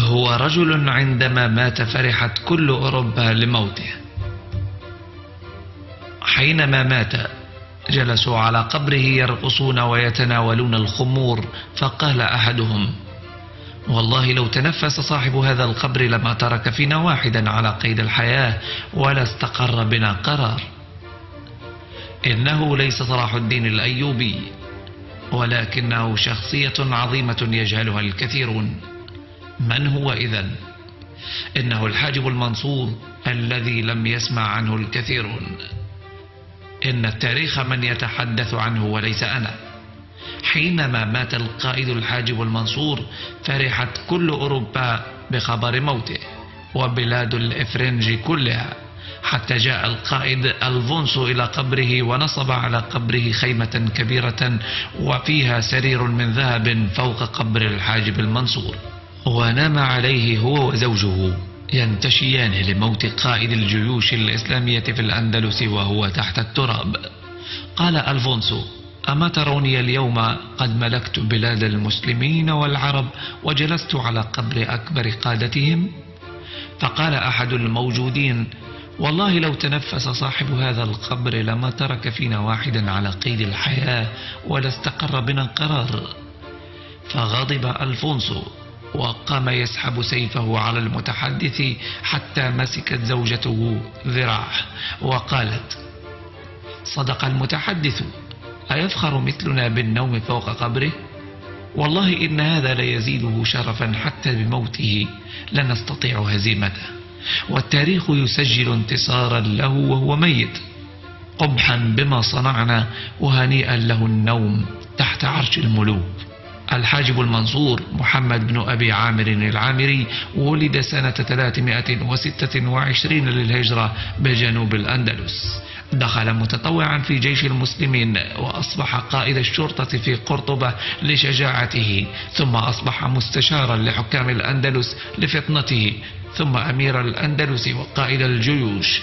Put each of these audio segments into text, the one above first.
هو رجل عندما مات فرحت كل أوروبا لموته. حينما مات جلسوا على قبره يرقصون ويتناولون الخمور، فقال أحدهم: والله لو تنفس صاحب هذا القبر لما ترك فينا واحدا على قيد الحياة ولا استقر بنا قرار. إنه ليس صلاح الدين الأيوبي، ولكنه شخصية عظيمة يجهلها الكثيرون. من هو إذن؟ إنه الحاجب المنصور الذي لم يسمع عنه الكثيرون. إن التاريخ من يتحدث عنه وليس أنا. حينما مات القائد الحاجب المنصور فرحت كل أوروبا بخبر موته، وبلاد الإفرنج كلها، حتى جاء القائد ألفونسو إلى قبره ونصب على قبره خيمة كبيرة وفيها سرير من ذهب فوق قبر الحاجب المنصور، ونام عليه هو وزوجه ينتشيان لموت قائد الجيوش الإسلامية في الأندلس وهو تحت التراب. قال ألفونسو: أما تروني اليوم قد ملكت بلاد المسلمين والعرب وجلست على قبر أكبر قادتهم؟ فقال أحد الموجودين: والله لو تنفس صاحب هذا القبر لما ترك فينا واحدا على قيد الحياة ولا استقر بنا قرار. فغضب ألفونسو وقام يسحب سيفه على المتحدث حتى مسكت زوجته ذراعه وقالت: صدق المتحدث، أيفخر مثلنا بالنوم فوق قبره؟ والله إن هذا ليزيده شرفا، حتى بموته لا نستطيع هزيمته، والتاريخ يسجل انتصارا له وهو ميت. قبحا بما صنعنا، وهنيئا له النوم تحت عرش الملوك. الحاجب المنصور محمد بن أبي عامر العامري ولد سنة 326 للهجرة بجنوب الأندلس. دخل متطوعا في جيش المسلمين، وأصبح قائد الشرطة في قرطبة لشجاعته، ثم أصبح مستشارا لحكام الأندلس لفطنته، ثم أمير الأندلس وقائد الجيوش.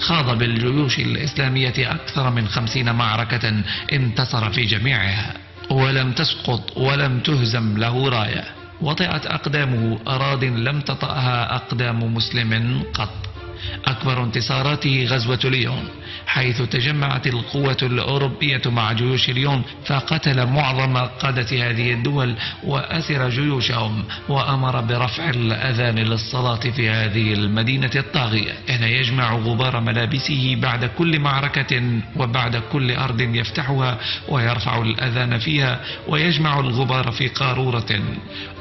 خاض بالجيوش الإسلامية أكثر من 50 معركة انتصر في جميعها، ولم تسقط ولم تهزم له راية. وطئت أقدامه أراض لم تطأها أقدام مسلم قط. أكبر انتصاراته غزوة ليون، حيث تجمعت القوة الأوروبية مع جيوش ليون، فقتل معظم قادة هذه الدول وأسر جيوشهم، وأمر برفع الأذان للصلاة في هذه المدينة الطاغية. كان يجمع غبار ملابسه بعد كل معركة وبعد كل أرض يفتحها، ويرفع الأذان فيها، ويجمع الغبار في قارورة.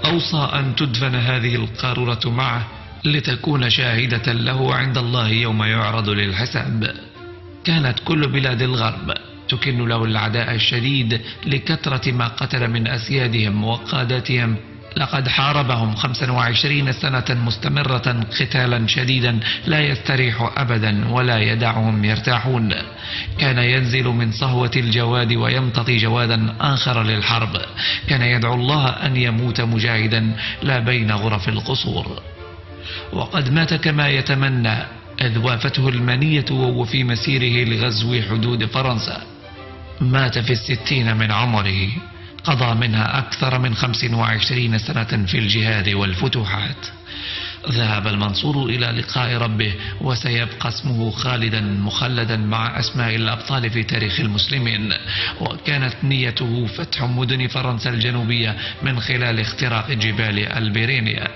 أوصى أن تدفن هذه القارورة معه لتكون شاهدة له عند الله يوم يعرض للحساب. كانت كل بلاد الغرب تكن له العداء الشديد لكثرة ما قتل من أسيادهم وقاداتهم. لقد حاربهم 25 سنة مستمرة قتالا شديدا لا يستريح أبدا ولا يدعهم يرتاحون. كان ينزل من صهوة الجواد ويمتطي جوادا آخر للحرب. كان يدعو الله أن يموت مجاهدا لا بين غرف القصور. وقد مات كما يتمنى، إذ وافته المنية وهو في مسيره لغزو حدود فرنسا. مات في 60 من عمره، قضى منها أكثر من 25 سنة في الجهاد والفتوحات. ذهب المنصور إلى لقاء ربه، وسيبقى اسمه خالدا مخلدا مع أسماء الأبطال في تاريخ المسلمين. وكانت نيته فتح مدن فرنسا الجنوبية من خلال اختراق جبال البيرينيا.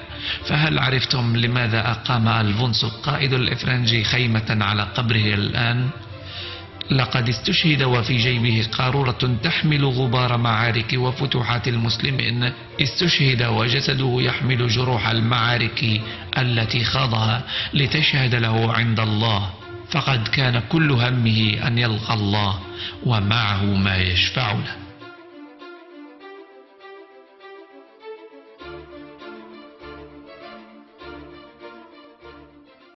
فهل عرفتم لماذا أقام ألفونسو قائد الإفرنج خيمة على قبره الآن؟ لقد استشهد وفي جيبه قارورة تحمل غبار معارك وفتوحات المسلمين. استشهد وجسده يحمل جروح المعارك التي خاضها لتشهد له عند الله. فقد كان كل همه أن يلقى الله ومعه ما يشفع له.